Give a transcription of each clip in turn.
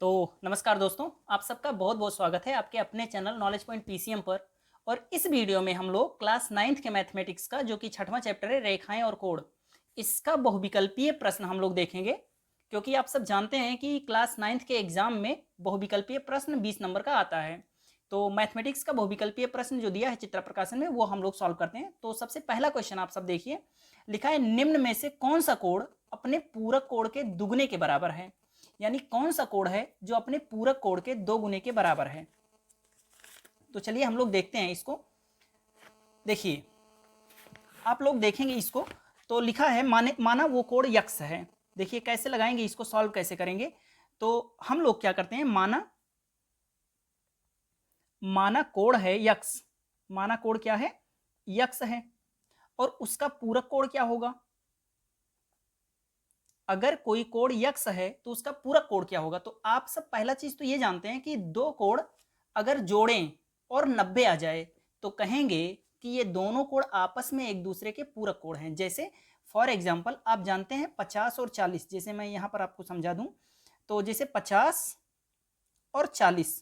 तो नमस्कार दोस्तों, आप सबका बहुत बहुत स्वागत है आपके अपने चैनल नॉलेज पॉइंट पीसीएम पर। और इस वीडियो में हम लोग क्लास 9th के मैथमेटिक्स का जो कि छठवां चैप्टर है रेखाएं और कोण, इसका बहुविकल्पीय प्रश्न हम लोग देखेंगे। क्योंकि आप सब जानते हैं कि क्लास 9th के एग्जाम में बहुविकल्पीय प्रश्न 20 नंबर का आता है। तो मैथमेटिक्स का बहुविकल्पीय प्रश्न जो दिया है चित्र प्रकाशन में वो हम लोग सॉल्व करते हैं। तो सबसे पहला क्वेश्चन आप सब देखिए, लिखा है निम्न में से कौन सा कोण अपने पूरक कोण के दुगने के बराबर है। यानी कौन सा कोण है जो अपने पूरक कोण के 2 गुने के बराबर है। तो चलिए हम लोग देखते हैं इसको। देखिए आप लोग देखेंगे इसको, तो लिखा है माना वो कोण यक्स है। देखिए कैसे लगाएंगे इसको, सॉल्व कैसे करेंगे। तो हम लोग क्या करते हैं, माना कोण है यक्स, माना कोण क्या है, यक्स है। और उसका पूरक कोण क्या होगा, अगर कोई कोण यक्स है तो उसका पूरक कोण क्या होगा। तो आप सब पहला चीज तो ये जानते हैं कि दो कोण अगर जोड़ें और 90 आ जाए तो कहेंगे कि ये दोनों कोण आपस में एक दूसरे के पूरक कोण हैं। जैसे फॉर एग्जांपल आप जानते हैं 50 और 40, जैसे मैं यहां पर आपको समझा दूं। तो जैसे 50 और 40,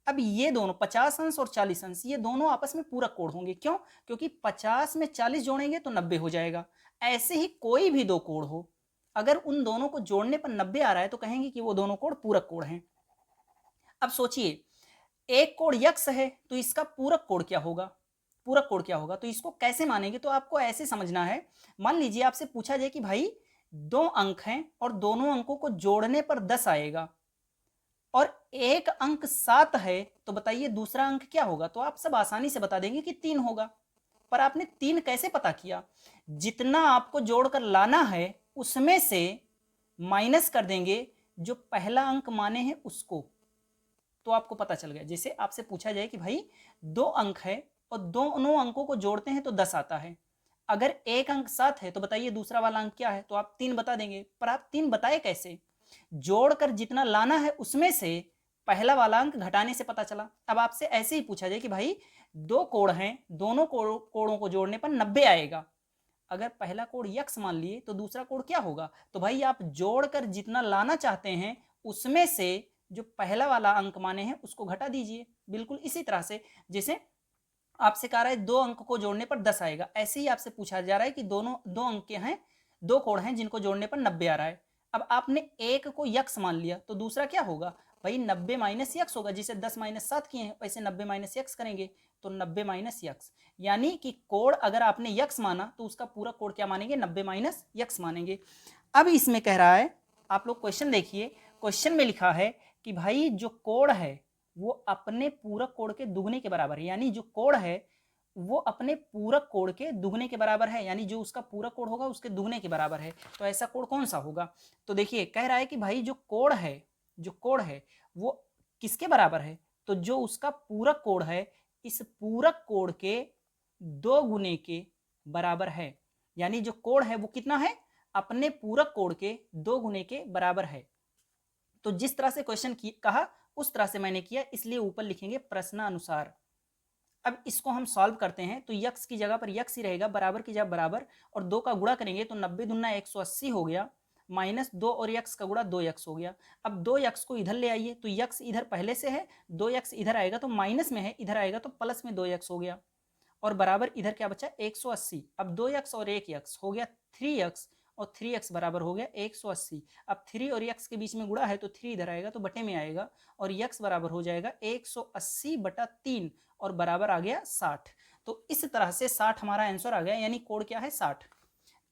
अब ये दोनों 50 अंश और 40 अंश ये दोनों आपस में पूरक कोण होंगे। क्यों? क्योंकि 50 में 40 जोड़ेंगे तो 90 हो जाएगा। ऐसे ही कोई भी दो कोण हो, अगर उन दोनों को जोड़ने पर 90 आ रहा है तो कहेंगे कि वो दोनों कोण पूरक कोण हैं। अब सोचिए, एक कोण यक्स है तो इसका पूरक कोण क्या होगा, पूरक कोण क्या होगा। तो इसको कैसे मानेंगे, तो आपको ऐसे समझना है। मान लीजिए आपसे पूछा जाए कि भाई दो अंक हैं और दोनों अंकों को जोड़ने पर 10 आएगा और एक अंक 7 है, तो बताइए दूसरा अंक क्या होगा। तो आप सब आसानी से बता देंगे कि 3 होगा। पर आपने 3 कैसे पता किया, जितना आपको जोड़कर लाना है उसमें से माइनस कर देंगे जो पहला अंक माने हैं उसको, तो आपको पता चल गया। जैसे आपसे पूछा जाए कि भाई दो अंक है और दोनों अंकों को जोड़ते हैं तो 10 आता है, अगर एक अंक 7 है तो बताइए दूसरा वाला अंक क्या है, तो आप 3 बता देंगे। पर आप 3 बताए कैसे, जोड़कर जितना लाना है उसमें से पहला वाला अंक घटाने से पता चला। अब आपसे ऐसे ही पूछा जाए कि भाई दो कोण हैं, दोनों कोणों को जोड़ने पर 90 आएगा, अगर पहला कोण यक्स मान लिए तो दूसरा कोण क्या होगा। तो भाई आप जोड़कर जितना लाना चाहते हैं उसमें से जो पहला वाला अंक माने हैं उसको घटा दीजिए। बिल्कुल इसी तरह से जैसे आपसे कहा रहा है दो अंक को जोड़ने पर 10 आएगा, ऐसे ही आपसे पूछा जा रहा है कि दोनों दो अंक हैं, दो कोण हैं जिनको जोड़ने पर 90 आ रहा है। अब आपने एक को यक्स मान लिया तो दूसरा क्या होगा, भाई 90 माइनस यक्स होगा। जिसे 10 माइनस 7 किए हैं वैसे 90 माइनस यक्स करेंगे तो 90 माइनस यक्स। यानी कि कोण अगर आपने यक्स माना तो उसका पूरा कोण क्या मानेंगे, 90 माइनस यक्स मानेंगे। अब इसमें कह रहा है, आप लोग क्वेश्चन देखिए, क्वेश्चन में लिखा है कि भाई जो कोण है वो अपने पूरक कोण के दुगने के बराबर है। यानी जो कोण है वो अपने पूरक कोण के दुगने के बराबर है, यानी जो उसका पूरक कोण होगा उसके दुगने के बराबर है। तो ऐसा कोण कौन सा होगा। तो देखिए कह रहा है कि भाई जो कोण है, जो कोण है वो किसके बराबर है, तो जो उसका पूरक कोण है इस पूरक कोण के 2 गुने के बराबर है। यानी जो कोण है वो कितना है, अपने पूरक कोण के 2 गुने के बराबर है। तो जिस तरह से क्वेश्चन कहा उस तरह से मैंने किया, इसलिए ऊपर लिखेंगे प्रश्नानुसार। अब इसको हम सॉल्व करते हैं तो यक्स की जगह पर यक्स ही रहेगा, बराबर की जगह बराबर, और 2 का गुणा करेंगे तो 90 दूना 180 हो गया, माइनस 2 और यक्स का गुणा 2 यक्स हो गया। अब 2 यक्स को इधर ले आइए तो यक्स इधर पहले से है, 2 यक्स इधर आएगा तो माइनस में है, इधर आएगा तो प्लस में 2 यक्स हो गया, और बराबर इधर क्या बचा 180। अब 2 यक्स और 1 यक्स हो गया 3 यक्स, और 3 यक्स बराबर हो गया 180। अब 3 और यक्स के बीच में गुणा है तो 3 इधर आएगा तो बटे में आएगा, और यक्स बराबर हो जाएगा 180 बटा 3, और बराबर आ गया 60। तो इस तरह से 60 हमारा आंसर आ गया, यानी कोड क्या है 60।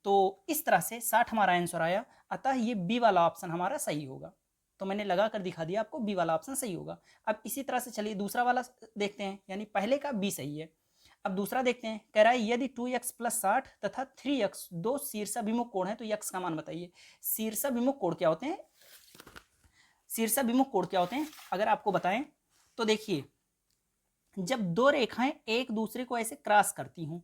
तो इस तरह से 60 हमारा आंसर आया, अतः ये बी वाला ऑप्शन हमारा सही होगा। तो मैंने लगा कर दिखा दिया आपको, बी वाला ऑप्शन सही होगा। अब इसी तरह से चलिए दूसरा वाला देखते हैं, यानी पहले का बी सही है। अब दूसरा देखते हैं, कह रहा है यदि 2x प्लस 60 तथा 3x दो शीर्षाभिमुख कोण है तो x का मान बताइए। शीर्षाभिमुख कोण क्या होते हैं, शीर्षाभिमुख कोण क्या होते हैं अगर आपको बताएं तो देखिए, जब दो रेखाएं एक दूसरे को ऐसे क्रॉस करती हूं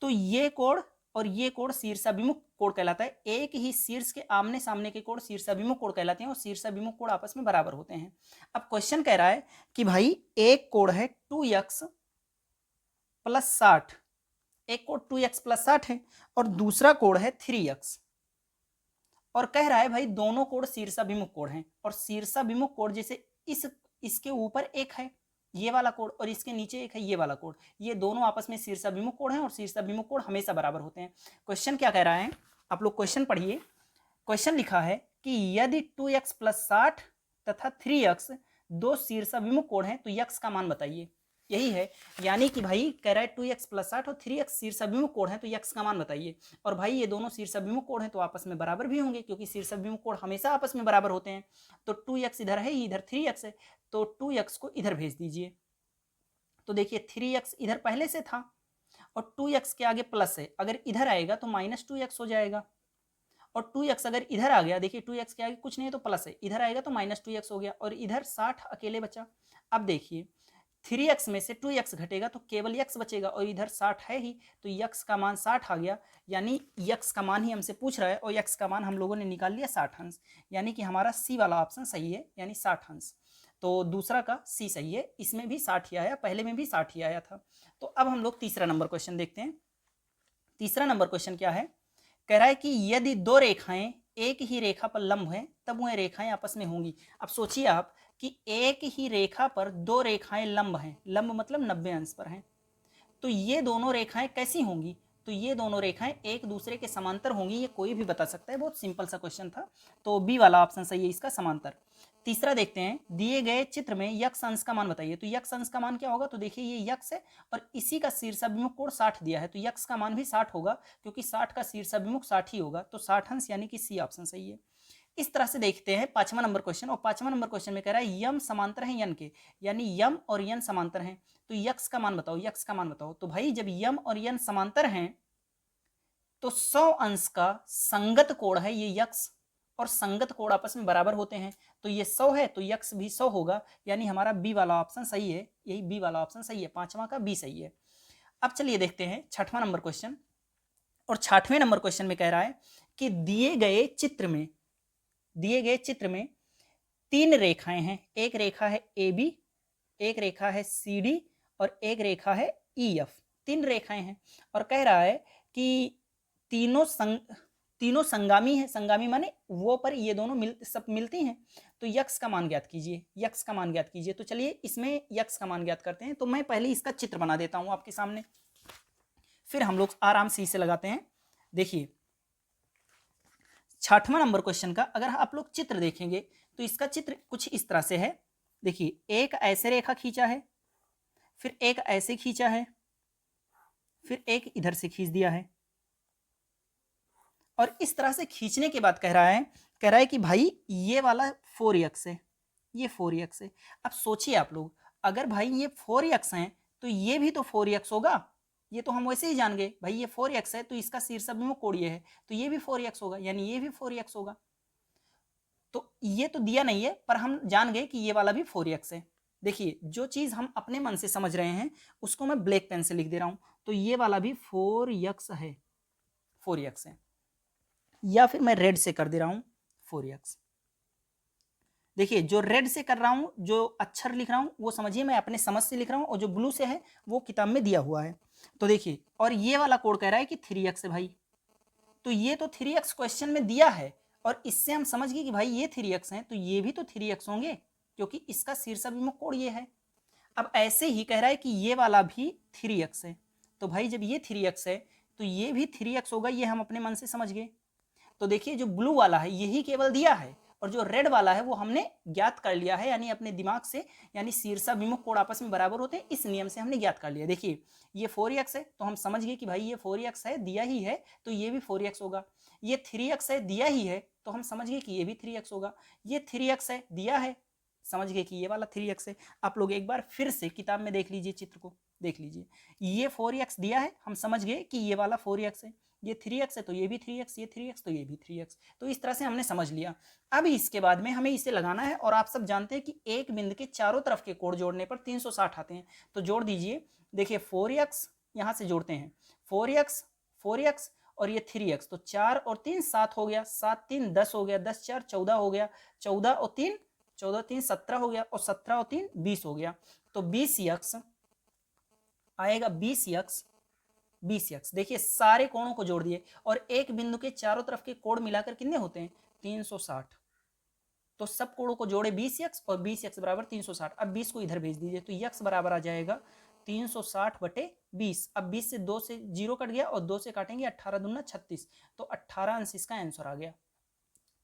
तो ये कोण और ये कोण शीर्षाभिमुख कोण कहलाता है। एक ही शीर्ष के आमने सामने के कोण शीर्षाभिमुख कोण कहलाते हैं, और शीर्षाभिमुख कोण आपस में बराबर होते हैं। अब क्वेश्चन कह रहा है कि भाई एक कोण है 2x प्लस 60, एक कोण 2x प्लस 60 है और दूसरा कोण है 3x, और कह रहा है भाई दोनों कोण शीर्षाभिमुख कोण हैं, और शीर्षाभिमुख कोण जैसे इसके ऊपर एक है ये वाला कोण और इसके नीचे एक है ये वाला कोण, ये दोनों आपस में शीर्षाभिमुख कोण हैं और शीर्षाभिमुख कोण हमेशा बराबर होते हैं। क्वेश्चन क्या कह रहा है, आप लोग क्वेश्चन पढ़िए। क्वेश्चन लिखा है कि यदि 2x + 60 तथा 3x दो शीर्षाभिमुख कोण हैं तो x का मान बताइए। यही है, यानी कि भाई कह रहा है 2x + 60 और 3x शीर्षाभिमुख कोण है तो x का मान बताइए। और भाई ये दोनों शीर्षाभिमुख कोण हैं तो आपस में बराबर भी होंगे, क्योंकि शीर्षाभिमुख कोण हमेशा आपस में बराबर होते हैं। तो 2x इधर है, इधर 3x है, तो 2x को इधर भेज दीजिए। तो देखिए 3x इधर पहले से था और 2x के आगे प्लस है, अगर इधर आएगा तो -2x हो जाएगा। और 2x अगर इधर आ गया, देखिए 2x के आगे कुछ नहीं है तो प्लस है, इधर आएगा तो -2x हो गया, और इधर 60 अकेले बचा। अब देखिए 3x में से 2x घटेगा तो केवल x बचेगा, और इधर 60 है ही, तो x का मान 60 आ गया, यानी x का मान ही हमसे पूछ रहा है और x का मान हम लोगों ने निकाल लिया 60 अंश, यानी कि हमारा सी वाला ऑप्शन सही है, यानी 60 अंश। तो दूसरा का सी सही है, इसमें भी 60 ही आया, पहले में भी 60 ही आया था। तो अब हम लोग तीसरा नंबर क्वेश्चन देखते हैं। तीसरा नंबर क्वेश्चन क्या है, कह रहा है कि यदि दो रेखाएं एक ही रेखा पर लंब हैं तब वह रेखाएं आपस में होंगी। अब सोचिए आप कि एक ही रेखा पर दो रेखाएं लंब हैं, लंब मतलब 90 अंश पर हैं, तो ये दोनों रेखाएं कैसी होंगी, तो ये दोनों रेखाएं एक दूसरे के समांतर होंगी, ये कोई भी बता सकता है, बहुत सिंपल सा क्वेश्चन था। तो बी वाला ऑप्शन सही है इसका, समांतर। तीसरा देखते हैं, दिए गए चित्र में यक्ष अंश का मान बताइए। तो यक्ष अंश का मान क्या होगा, तो देखिए ये यक्ष है और इसी का शीर्षाभिमुख कोण 60 दिया है, तो यक्ष का मान भी 60 होगा, क्योंकि 60 का शीर्षाभिमुख 60 ही होगा, तो 60 अंश, यानी कि सी ऑप्शन सही है। इस तरह से देखते हैं पांचवा नंबर क्वेश्चन, और पांचवा नंबर क्वेश्चन में कह रहा है यम समांतर है यन के, यानी यम और यन समांतर हैं, तो यक्ष का मान बताओ, यक्ष का मान बताओ। तो भाई जब यम और यन समांतर हैं तो 100 अंश का संगत कोण है ये यक्ष, और संगत कोण आपस में बराबर होते हैं, तो ये 100 है तो यक्ष भी 100 होगा, यानी हमारा बी वाला ऑप्शन सही है, यही बी वाला ऑप्शन सही है, पांचवा का बी सही है। अब चलिए देखते हैं छठवां नंबर क्वेश्चन, और छठवें नंबर क्वेश्चन में कह रहा है कि दिए गए चित्र में तीन रेखाएं हैं, एक रेखा है ए बी, एक रेखा है सी डी और एक रेखा है ई एफ, तीन रेखाएं हैं, और कह रहा है कि तीनों संगामी है, संगामी माने वो पर ये दोनों सब मिलती हैं, तो यक्ष का मान ज्ञात कीजिए, यक्ष का मान ज्ञात कीजिए। तो चलिए इसमें यक्ष का मान ज्ञात करते हैं, तो मैं पहले इसका चित्र बना देता हूं आपके सामने, फिर हम लोग आराम से इसे लगाते हैं। देखिए छठवां नंबर क्वेश्चन का अगर आप लोग चित्र देखेंगे तो इसका चित्र कुछ इस तरह से है। देखिए एक ऐसे रेखा खींचा है, फिर एक ऐसे खींचा है, फिर एक इधर से खींच दिया है, और इस तरह से खींचने के बाद कह रहा है कि भाई ये वाला 4x है, ये 4x है। अब सोचिए आप लोग, अगर भाई ये 4x है तो ये भी तो 4x होगा, ये तो हम वैसे ही जान गए, भाई ये 4x है तो इसका शीर्षाभिमुख कोण ये है, तो ये भी 4x होगा, यानी ये भी 4x होगा। तो ये तो दिया नहीं है पर हम जान गए कि ये वाला भी 4x है। देखिए जो चीज हम अपने मन से समझ रहे हैं उसको मैं ब्लैक पेन से लिख दे रहा हूं, तो ये वाला भी 4x है, 4x है, या फिर मैं रेड से कर दे रहा हूं 4x। देखिए जो रेड से कर रहा हूं, जो अक्षर लिख रहा हूं वो समझिए मैं अपने समझ से लिख रहा हूं, और जो ब्लू से है वो किताब में दिया हुआ है। तो देखिए, और ये वाला कोड कह रहा है कि 3x है भाई, तो ये तो 3x क्वेश्चन में दिया है, और इससे हम समझ गए कि भाई ये 3x है तो ये भी तो 3x होंगे, क्योंकि इसका शीर्षाभिमुख कोण ये है। अब ऐसे ही कह रहा है कि ये वाला भी 3x है, तो भाई जब ये 3x है तो ये भी 3x होगा, ये हम अपने मन से समझ गए। तो देखिए जो ब्लू वाला है यही केवल दिया है, और जो रेड वाला है वो हमने ज्ञात कर लिया है, यानी अपने दिमाग से, यानी शीर्षाभिमुख कोण आपस में बराबर होते हैं, इस नियम से हमने ज्ञात कर लिया। देखिए ये 4x है तो हम समझ गए कि भाई ये 4x है, दिया ही है तो ये भी 4x होगा। ये 3x है, दिया ही है तो हम समझ गए कि ये भी 3x होगा। ये 3x है, दिया है, समझ गए कि ये वाला 3x है। आप लोग एक बार फिर से किताब में देख लीजिए, चित्र को देख लीजिए, ये 4x दिया है, हम समझ गए कि ये वाला 4x है, ये 3x है तो ये भी 3x, ये 3x तो ये भी 3x, तो इस तरह से हमने समझ लिया। अब इसके बाद में हमें इसे लगाना है, और आप सब जानते हैं कि एक बिंदु के चारों तरफ के कोण जोड़ने पर 360 आते हैं, तो जोड़ दीजिए। देखिए 4x यहां से जोड़ते हैं, 4x 4x और ये 3x, तो 4 और 3 7 हो गया, 7 3 10 हो गया, 10 4 14 हो गया, 14 और 3 17 हो गया, और 17 और 3 20 हो गया, तो 20x आएगा, 20x। देखिए सारे कोणों को जोड़ दिए, और एक बिंदु के चारों तरफ के कोण मिलाकर कितने होते हैं 360, तो सब कोणों को जोड़े 20x और 20x बराबर 360। अब 20 को इधर भेज दीजिए तो x बराबर आ जाएगा 360/20। अब 20 से 2 से 0 कट गया और 2 से काटेंगे 18 दूना 36, तो 18 अंश इसका आंसर आ गया।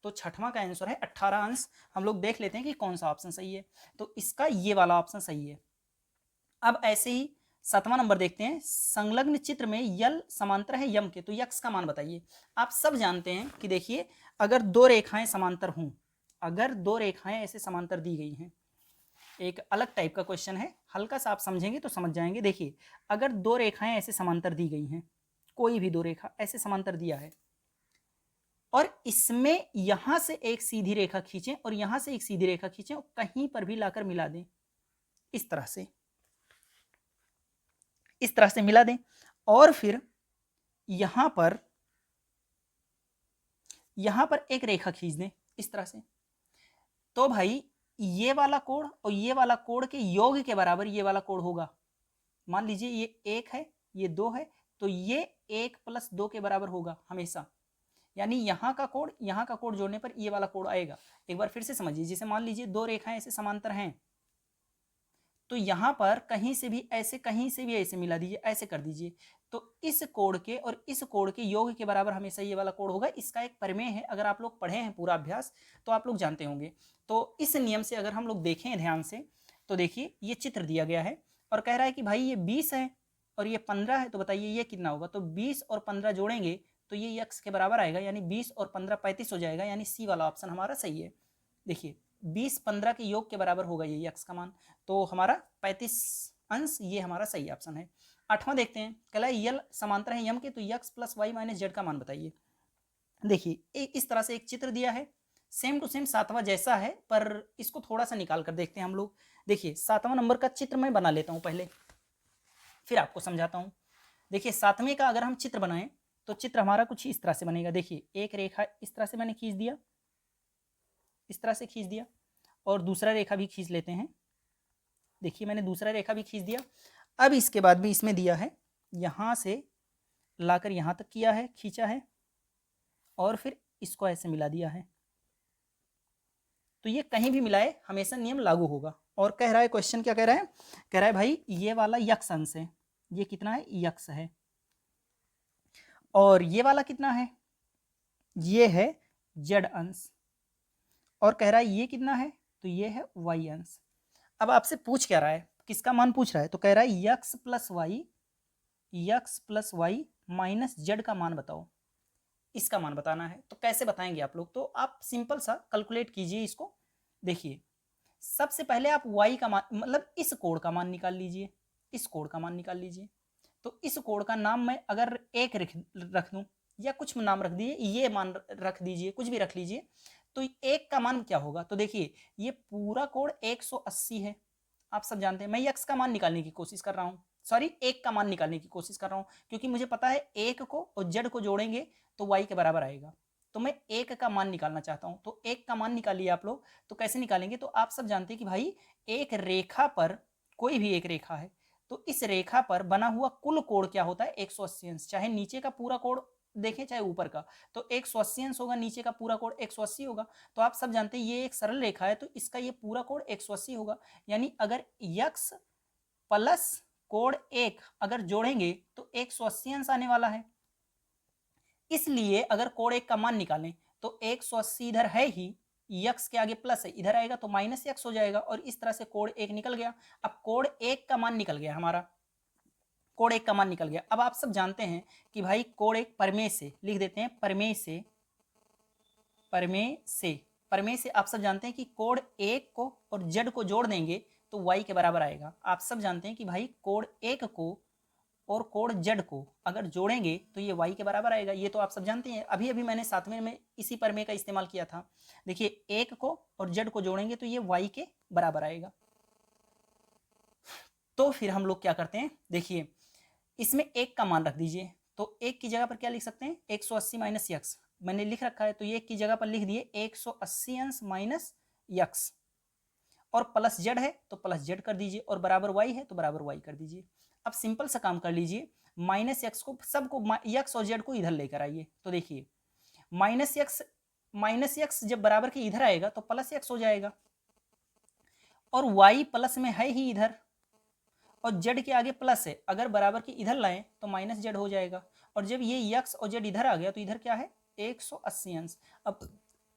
तो छठवां का आंसर है 18 अंश। हम लोग देख लेते हैं कि कौन सा ऑप्शन सही है, तो इसका ये वाला ऑप्शन सही है। अब ऐसे ही 7वां नंबर देखते हैं, संलग्न चित्र में यल समांतर है यम के, तो यक्स का मान बताइए। आप सब जानते हैं कि देखिए, अगर दो रेखाएं समांतर हों, अगर दो रेखाएं ऐसे समांतर दी गई हैं, एक अलग टाइप का क्वेश्चन है, हल्का सा आप समझेंगे तो समझ जाएंगे। देखिए, अगर दो रेखाएं ऐसे समांतर दी गई हैं, कोई भी दो रेखा ऐसे समांतर दिया है, और इसमें यहां से एक सीधी रेखा खींचें और यहां से एक सीधी रेखा खींचें और कहीं पर भी लाकर मिला दें, इस तरह से, इस तरह से मिला दें, और फिर यहां पर एक रेखा खींच दें इस तरह से, तो भाई ये वाला कोण और ये वाला कोण के योग के बराबर ये वाला कोण होगा। मान लीजिए ये 1 है, ये 2 है, तो ये 1 + 2 के बराबर होगा हमेशा। यानी यहाँ का कोण जोड़ने पर ये वाला कोण आएगा। एक बार फिर से समझिए, जैसे मान लीजिए दो रेखाएं ऐसे समांतर हैं, तो यहाँ पर कहीं से भी ऐसे, कहीं से भी ऐसे मिला दीजिए, ऐसे कर दीजिए, तो इस कोण के और इस कोण के योग के बराबर हमेशा ये वाला कोण होगा। इसका एक प्रमेय है, अगर आप लोग पढ़े हैं पूरा अभ्यास तो आप लोग जानते होंगे। तो इस नियम से अगर हम लोग देखें ध्यान से, तो देखिए ये चित्र दिया गया है और कह रहा है कि भाई ये 20 है और ये 15 है, तो बताइए ये कितना होगा। तो 20 और 15 जोड़ेंगे तो ये यक्स के बराबर आएगा, यानी 20 और 15 35 हो जाएगा, यानी सी वाला ऑप्शन हमारा सही है। देखिए 20-15 के योग के बराबर होगा ये यक्स का मान, तो हमारा 35 अंश ये हमारा सही ऑप्शन है। 8वां देखते हैं, कहला यल समांतर है यम के, तो यक्स + y - z का मान बताइए। देखिए इस तरह से एक चित्र दिया है, सेम टू सेम 7वां जैसा है, पर इसको थोड़ा सा निकाल कर देखते हैं हम लोग। देखिए 7वां नंबर का चित्र मैं बना लेता हूँ पहले, फिर आपको समझाता हूँ। देखिए 7वें का अगर हम चित्र बनाएं तो चित्र हमारा कुछ इस तरह से बनेगा। देखिए एक रेखा इस तरह से मैंने खींच दिया, इस तरह से खींच दिया, और दूसरा रेखा भी खींच लेते हैं। देखिए मैंने दूसरा रेखा भी खींच दिया। अब इसके बाद भी इसमें दिया है, यहाँ से लाकर यहाँ तक किया है, खींचा है, और फिर इसको ऐसे मिला दिया है, तो ये कहीं भी मिलाए हमेशा नियम लागू होगा। और कह रहा है क्वेश्चन, क्या कह रहा है, कह रहा है भाई ये वाला यक्स अंश है, ये कितना है, यक्स है, और ये वाला कितना है, ये है जेड अंश, और कह रहा है ये कितना है, तो ये है वाई अंश। अब आपसे पूछ क्या रहा है, किसका मान पूछ रहा है, तो कह रहा है x plus y minus z का मान बताओ, इसका मान बताना है। तो कैसे बताएंगे आप लोग, तो आप सिंपल सा कैलकुलेट कीजिए इसको। देखिए सबसे पहले आप y का मान, मतलब इस कोण का मान निकाल लीजिए, इस कोण का मान निकाल लीजिए। तो इस कोण का नाम मैं अगर 1 रख दूं, या कुछ नाम रख दीजिए, ये मान रख दीजिए, कुछ भी रख लीजिए, तो 1 का मान क्या होगा। तो देखिए ये पूरा कोण 180 है, आप सब जानते हैं। मैं यक्स का मान निकालने की कोशिश कर रहा हूँ, सॉरी 1 का मान निकालने की कोशिश कर रहा हूँ, क्योंकि मुझे पता है 1 को और जेड को जोड़ेंगे तो y के बराबर आएगा, तो मैं 1 का मान निकालना चाहता हूँ। तो 1 का मान निकालिए आप लोग। तो कैसे निकालेंगे, तो आप सब जानते हैं कि भाई एक रेखा पर, कोई भी एक रेखा है, तो इस रेखा पर बना हुआ कुल कोण क्या होता है, 180 अंश। चाहे नीचे का पूरा कोण देखें चाहे ऊपर का, तो 180 अंश होगा, नीचे का पूरा कोण 180 होगा। तो आप सब जानते हैं ये एक सरल रेखा है, तो इसका ये पूरा कोण 180 होगा। यानी अगर यक्स प्लस कोण 1 अगर जोड़ेंगे तो 180 अंश आने वाला है। इसलिए अगर कोण 1 का मान निकालें तो 180 इधर है ही, यक्स के आगे प्लस है, इधर आएगा तो माइनस यक्स हो जाएगा, और इस तरह से कोण 1 निकल गया। अब कोण 1 का मान निकल गया हमारा, कोण 1 का मान निकल गया। अब आप सब जानते हैं कि भाई कोण 1 प्रमेय से लिख देते हैं, प्रमेय से आप सब जानते हैं कि कोण 1 को और जेड को जोड़ देंगे तो y के बराबर आएगा। आप सब जानते हैं कि भाई कोण 1 को और कोण जेड को अगर जोड़ेंगे तो ये y के बराबर आएगा, ये तो आप सब जानते हैं। अभी अभी मैंने 7वें में इसी प्रमेय का इस्तेमाल किया था। देखिए 1 को और जेड को जोड़ेंगे तो ये y के बराबर आएगा। तो फिर हम लोग क्या करते हैं, देखिए इसमें 1 का मान रख दीजिए, तो 1 की जगह पर क्या लिख सकते हैं, 180 माइनस यक्स मैंने लिख रखा है, तो ये 1 की जगह पर लिख दिए 180 अंश माइनस यक्स, और प्लस जेड है तो प्लस जेड कर दीजिए, और बराबर वाई है तो बराबर वाई कर दीजिए। अब सिंपल सा काम कर लीजिए, माइनस यक्स को सबको, यक्स और जेड को इधर लेकर आइए। तो देखिए माइनस यक्स माइनस एक्स जब बराबर के इधर आएगा तो प्लस एक्स हो जाएगा, और y प्लस में है ही इधर, और z के आगे प्लस है, अगर बराबर के इधर लाएं तो माइनस जेड हो जाएगा, और जब ये x और z इधर आ गया तो इधर क्या है 180 अंश। अब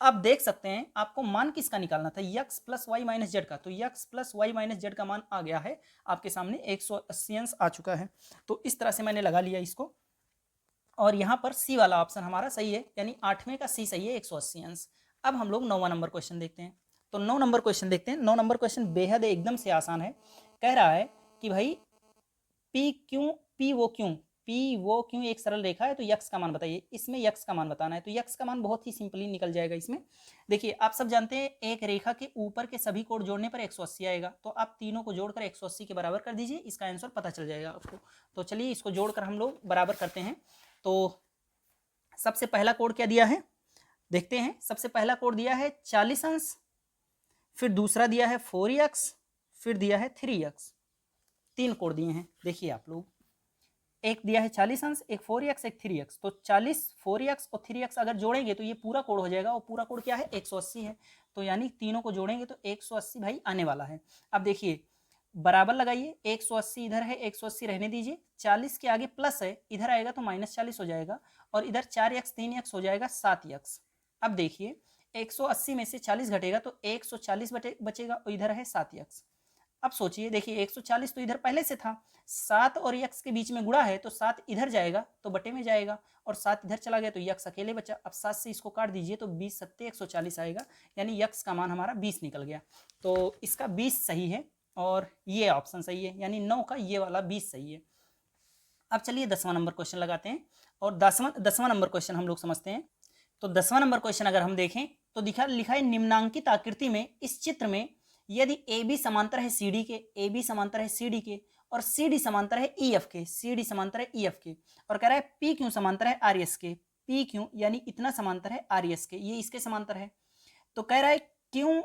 आप देख सकते हैं आपको मान किसका निकालना था, x plus y minus z का, तो x plus y minus z का मान आ गया है आपके सामने 180 अंश आ चुका है। तो इस तरह से मैंने लगा लिया इसको, और यहाँ पर सी वाला ऑप्शन हमारा सही है, यानी 8वें का सी सही है 180 अंश। अब हम लोग 9वां नंबर क्वेश्चन देखते हैं। तो 9 नंबर क्वेश्चन देखते हैं। 9 नंबर क्वेश्चन बेहद एकदम से आसान है। कह रहा है कि भाई पी वो क्यों एक सरल रेखा है, तो यक्स का मान बताइए। इसमें यक्स का मान बताना है, तो यक्स का मान बहुत ही सिंपली निकल जाएगा इसमें। देखिए आप सब जानते हैं एक रेखा के ऊपर के सभी कोण जोड़ने पर 180 आएगा, तो आप तीनों को जोड़कर 180 के बराबर कर दीजिए, इसका आंसर पता चल जाएगा आपको। तो चलिए इसको जोड़कर हम लोग बराबर करते हैं। तो सबसे पहला कोण क्या दिया है देखते हैं। सबसे पहला कोण दिया है 40 अंश, फिर दूसरा दिया है 4x, फिर दिया है 3x। 3 कोण दिए हैं। देखिए आप लोग, एक दिया है 40 अंश, एक 4x, एक 3x। तो 40, 4x और 3x अगर जोड़ेंगे तो ये पूरा कोण हो जाएगा, और पूरा कोण क्या है 180 है। तो यानी तीनों को जोड़ेंगे तो 180 भाई आने वाला है। अब देखिए बराबर लगाइए, 180 इधर है, 180 रहने दीजिए, 40 के आगे प्लस है, इधर आएगा तो -40 हो जाएगा, और इधर 4x 3x हो जाएगा 7x। अब देखिए 180 में से 40 घटेगा तो 140 बचेगा, और इधर है 7x। अब सोचिए, देखिए 140 तो इधर पहले से था, 7 और x के बीच में गुणा है तो 7 इधर जाएगा तो बटे में जाएगा, और 7 इधर चला गया तो x अकेले बचा। अब 7 से इसको काट दीजिए तो 20 सत्ते 140 आएगा, यानी x का मान हमारा 20 निकल गया। तो इसका 20 सही है, और ये ऑप्शन सही है, यानी 9 का ये वाला 20 सही है। अब चलिए 10वां नंबर क्वेश्चन लगाते हैं, और 10वां नंबर क्वेश्चन हम लोग समझते हैं। तो 10वां नंबर क्वेश्चन अगर हम देखें तो लिखा है निम्नांकित आकृति में इस चित्र में यदि ए बी समांतर है सी डी के, ए बी समांतर है सी डी के, और सी डी समांतर है ई एफ के, सी डी समांतर है ई एफ के, और कह रहा है पी क्यू समांतर है आर एस के, पी क्यू यानी इतना समांतर है आर एस के, ये इसके समांतर है। तो कह रहा है क्यू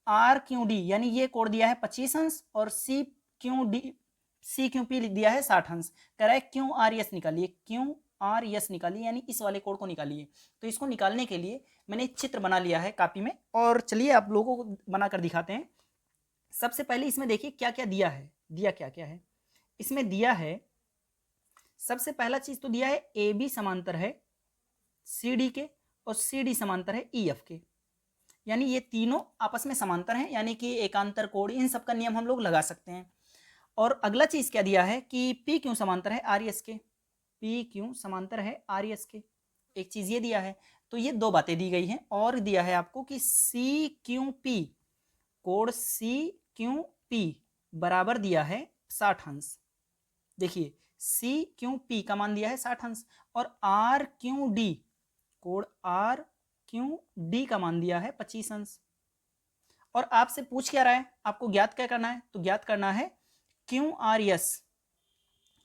आर क्यू डी, यानी ये कोण दिया है 25 अंश, और सी क्यू पी दिया है 60 अंश। कह रहा है क्यू आर एस निकालिए, क्यू आर एस निकालिए, यानी इस वाले कोण को निकालिए। तो इसको निकालने के लिए मैंने एक चित्र बना लिया है कापी में, और चलिए आप लोगों को बनाकर दिखाते हैं। सबसे पहले इसमें देखिए क्या क्या दिया है, दिया क्या क्या है इसमें। दिया है सबसे पहला चीज तो दिया है ए बी समांतर है सी डी के, और सी डी समांतर है ई एफ के, यानी ये तीनों आपस में समांतर हैं, यानी कि एकांतर कोण, इन सब का नियम हम लोग लगा सकते हैं। और अगला चीज क्या दिया है कि पी क्यू समांतर है आर एस के, पी क्यू समांतर है आर एस के, एक चीज ये दिया है। तो ये दो बातें दी गई हैं, और दिया है आपको कि सी क्यू पी, कोण सी क्यू पी बराबर दिया है 60 अंश। देखिए सी क्यू पी का मान दिया है 60 अंश, और आर क्यू डी, कोण आर क्यू डी का मान दिया है 25 अंश। और आपसे पूछ क्या रहा है, आपको ज्ञात क्या करना है, तो ज्ञात करना है Q R S,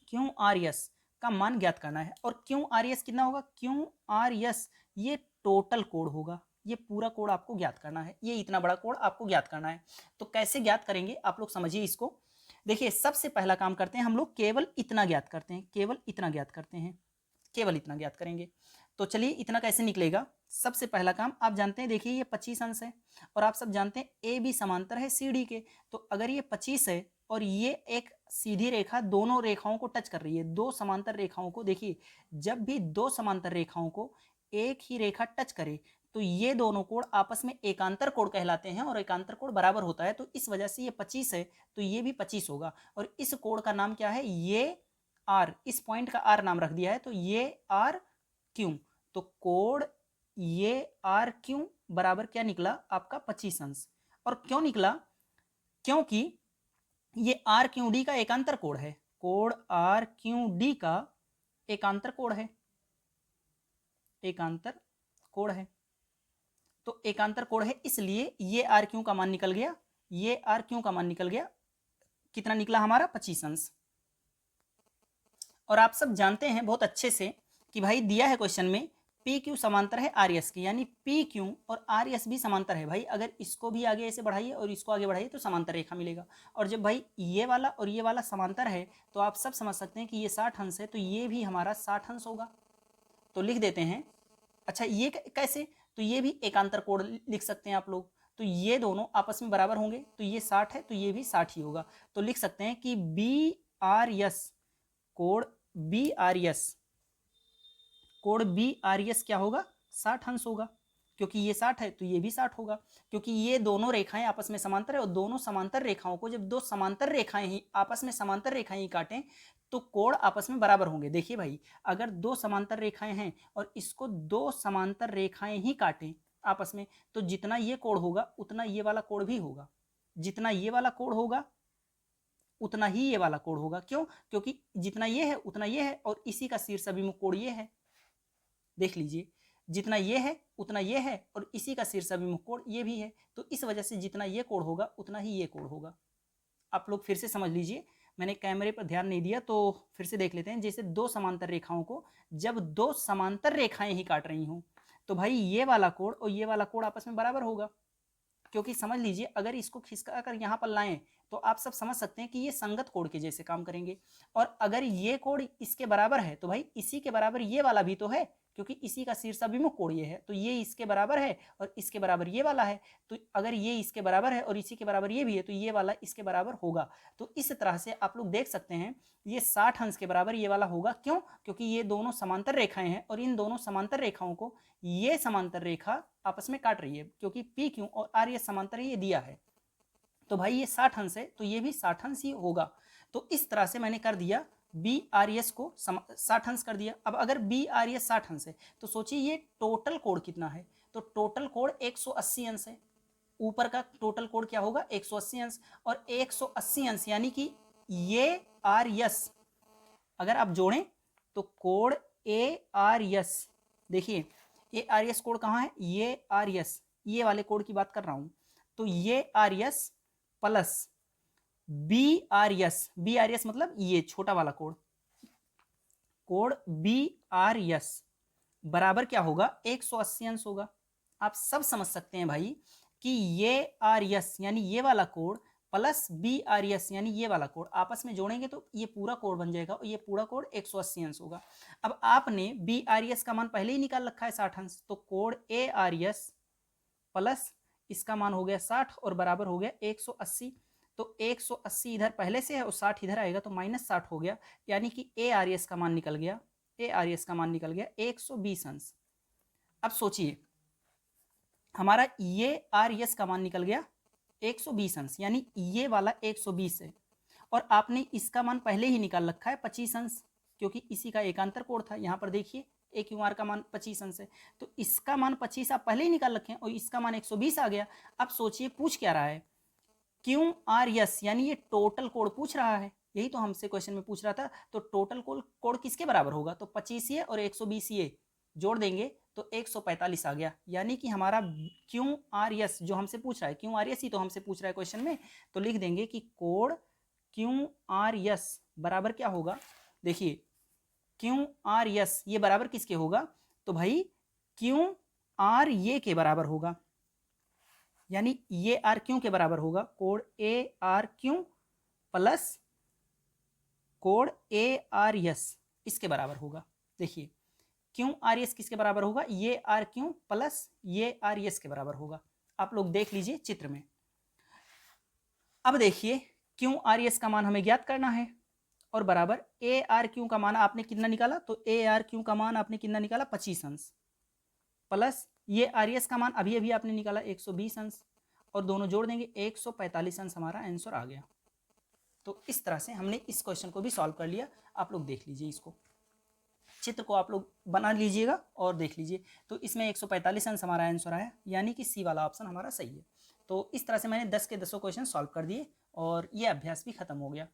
Q R S का मान ज्ञात करना है। और क्यू आर एस कितना होगा, क्यू आर एस ये टोटल कोण होगा, ये पूरा कोण आपको ज्ञात करना है, ये इतना बड़ा कोण आपको ज्ञात करना है। तो कैसे ज्ञात करेंगे आप लोग समझिए इसको। देखिए सबसे पहला काम करते हैं हम लोग, केवल इतना ज्ञात करते हैं, केवल इतना ज्ञात करते हैं, केवल इतना ज्ञात करेंगे। तो चलिए इतना कैसे निकलेगा। सबसे पहला काम आप जानते हैं, देखिए ये 25 अंश है, और आप सब जानते हैं ए बी समांतर है सी डी के। तो अगर ये 25 है और ये एक सीधी रेखा दोनों रेखाओं को टच कर रही है, दो समांतर रेखाओं को, देखिए जब भी दो समांतर रेखाओं को एक ही रेखा टच करे तो ये दोनों कोण आपस में एकांतर कोण कहलाते हैं, और एकांतर कोण बराबर होता है। तो इस वजह से ये 25 है तो ये भी 25 होगा, और इस कोण का नाम क्या है, ये आर, इस पॉइंट का आर नाम रख दिया है, तो ये आर क्यू। तो कोण ये आर क्यू बराबर क्या निकला आपका 25 अंश। और क्यों निकला, क्योंकि ये आर क्यू डी का एकांतर कोण है, कोण आर क्यू डी का एकांतर कोण है, एकांतर कोण है। तो एकांतर कोण है इसलिए ये आर क्यू का मान निकल गया, ये आर क्यू का मान निकल गया, कितना निकला हमारा 25 अंश। और आप सब जानते हैं बहुत अच्छे से कि भाई दिया है क्वेश्चन में पी क्यू समांतर है आर एस की, यानी पी क्यू और आर एस भी समांतर है। भाई अगर इसको भी आगे ऐसे बढ़ाइए और इसको आगे बढ़ाइए तो समांतर रेखा मिलेगा। और जब भाई ये वाला और ये वाला समांतर है तो आप सब समझ सकते हैं कि ये 60 अंश है, तो ये भी हमारा 60 अंश होगा। तो लिख देते हैं। अच्छा ये कैसे, तो ये भी एकांतर कोण लिख सकते हैं आप लोग। तो ये दोनों आपस में बराबर होंगे, तो ये 60 है तो ये भी 60 ही होगा। तो लिख सकते हैं कि बी आर एस कोण बी आर एस कोण बी आर एस क्या होगा, 60 अंश होगा, क्योंकि ये 60 है तो ये भी 60 होगा, क्योंकि ये दोनों रेखाएं आपस में समांतर है और दोनों समांतर रेखाओं को जब दो समांतर रेखाएं ही आपस में समांतर रेखाएं ही काटें तो कोण आपस में बराबर होंगे। देखिए भाई, अगर दो समांतर रेखाएं हैं और इसको दो समांतर रेखाएं ही काटें आपस में, तो जितना ये कोण होगा उतना ये वाला कोण भी होगा, जितना ये वाला कोण होगा उतना ही ये वाला कोण होगा। क्यों? क्योंकि जितना ये है उतना ये है और इसी का शीर्ष अभिमुख कोण ये है। देख लीजिए, जितना ये है उतना ये है और इसी का शीर्ष अभिमुख कोण ये भी है, तो इस वजह से जितना ये कोण होगा उतना ही ये कोण होगा। आप लोग फिर से समझ लीजिए, मैंने कैमरे पर ध्यान नहीं दिया तो फिर से देख लेते हैं। जैसे दो समांतर रेखाओं को जब दो समांतर रेखाएं ही काट रही हों तो भाई ये वाला कोण और ये वाला कोण आपस में बराबर होगा, क्योंकि समझ लीजिए अगर इसको खिसका कर यहाँ पर लाएं तो आप सब समझ सकते हैं कि ये संगत कोण के जैसे काम करेंगे। और अगर ये कोण इसके बराबर है तो भाई इसी के बराबर ये वाला भी तो है, क्योंकि इसी का शीर्षाभिमुख कोण ये है, तो ये इसके बराबर है और इसके बराबर ये वाला है। तो अगर ये इसके बराबर है और इसी के बराबर ये भी है तो ये वाला इसके बराबर होगा। तो इस तरह से आप लोग देख सकते हैं ये 60 अंश के बराबर ये वाला होगा। क्यों? क्योंकि ये दोनों समांतर रेखाएं हैं और इन दोनों समांतर रेखाओं को ये समांतर रेखा आपस में काट रही है, क्योंकि पी क्यू और आर ये समांतर ये दिया है। तो भाई ये 60 अंश है तो ये भी 60 अंश ही होगा। तो इस तरह से मैंने कर दिया बी आर एस को 60 अंश कर दिया। अब अगर बी आर एस 60 अंश है तो सोचिए ये टोटल कोण कितना है, तो टोटल कोण 180 अंश है। ऊपर का टोटल कोण क्या होगा, 180 अंश, और 180 अंश यानी कि ये आर एस अगर आप जोड़ें तो कोण ए आर एस, देखिए ए आर एस कोण कहाँ है, ये आर एस, ये वाले कोण की बात कर रहा हूं। तो ये R S plus B R S मतलब ये छोटा वाला कोण, कोण बी आर एस बराबर क्या होगा, 180 अंश होगा। आप सब समझ सकते हैं भाई कि ये आर एस यानी ये वाला कोण प्लस बी आर एस यानी ये वाला कोण आपस में जोड़ेंगे तो ये पूरा कोण बन जाएगा और ये पूरा कोण 180 अंश होगा। अब आपने बी आर एस का मान पहले ही निकाल रखा है 60 अंश, तो कोण ए आर एस प्लस इसका मान हो गया 60 और बराबर हो गया 180। तो 180 इधर पहले से है और 60 इधर आएगा तो -60 हो गया, यानी कि ए आर एस का मान निकल गया, ए आर एस का मान निकल गया 120 अंश। अब सोचिए हमारा ये आर एस का मान निकल गया 120 अंश, यानी ये वाला 120 है और आपने इसका मान पहले ही निकाल रखा है 25 अंश, क्योंकि इसी का एकांतर कोण था। यहाँ पर देखिए ए क्यू आर का मान 25 अंश है, तो इसका मान 25 आप पहले ही निकाल रखे हैं और इसका मान 120 आ गया। अब सोचिए पूछ क्या रहा है, क्यू आर एस यानी ये टोटल कोण पूछ रहा है, यही तो हमसे क्वेश्चन में पूछ रहा था। तो टोटल कोण किसके बराबर होगा, तो 25 ये और 120 ये जोड़ देंगे तो 145 आ गया, यानी कि हमारा क्यू आर एस जो हमसे पूछ रहा है, क्यू आर एस ही तो हमसे पूछ रहा है क्वेश्चन में, तो लिख देंगे कि कोण क्यू आर एस बराबर क्या होगा। देखिए क्यू आर एस ये बराबर किसके होगा, तो भाई क्यू आर ये के बराबर होगा, यानी ये आर क्यू के बराबर होगा, कोण ए आर क्यू प्लस कोण ए आर एस इसके बराबर होगा। देखिए क्यू आर एस किसके बराबर होगा, ये आर क्यू प्लस ये आर एस के बराबर होगा। आप लोग देख लीजिए चित्र में। अब देखिए क्यू आर एस का मान हमें ज्ञात करना है और बराबर ए आर क्यू का मान आपने कितना निकाला, तो ए आर क्यू का मान आपने कितना निकाला 25 अंश, प्लस ये आर एस का मान अभी अभी आपने निकाला 120 अंश, और दोनों जोड़ देंगे 145 अंश हमारा आंसर आ गया। तो इस तरह से हमने इस क्वेश्चन को भी सॉल्व कर लिया। आप लोग देख लीजिए, इसको चित्र को आप लोग बना लीजिएगा और देख लीजिए। तो इसमें 145 अंश हमारा आंसर आया, यानी कि सी वाला ऑप्शन हमारा सही है। तो इस तरह से मैंने 10 के 10 क्वेश्चन सॉल्व कर दिए और ये अभ्यास भी खत्म हो गया।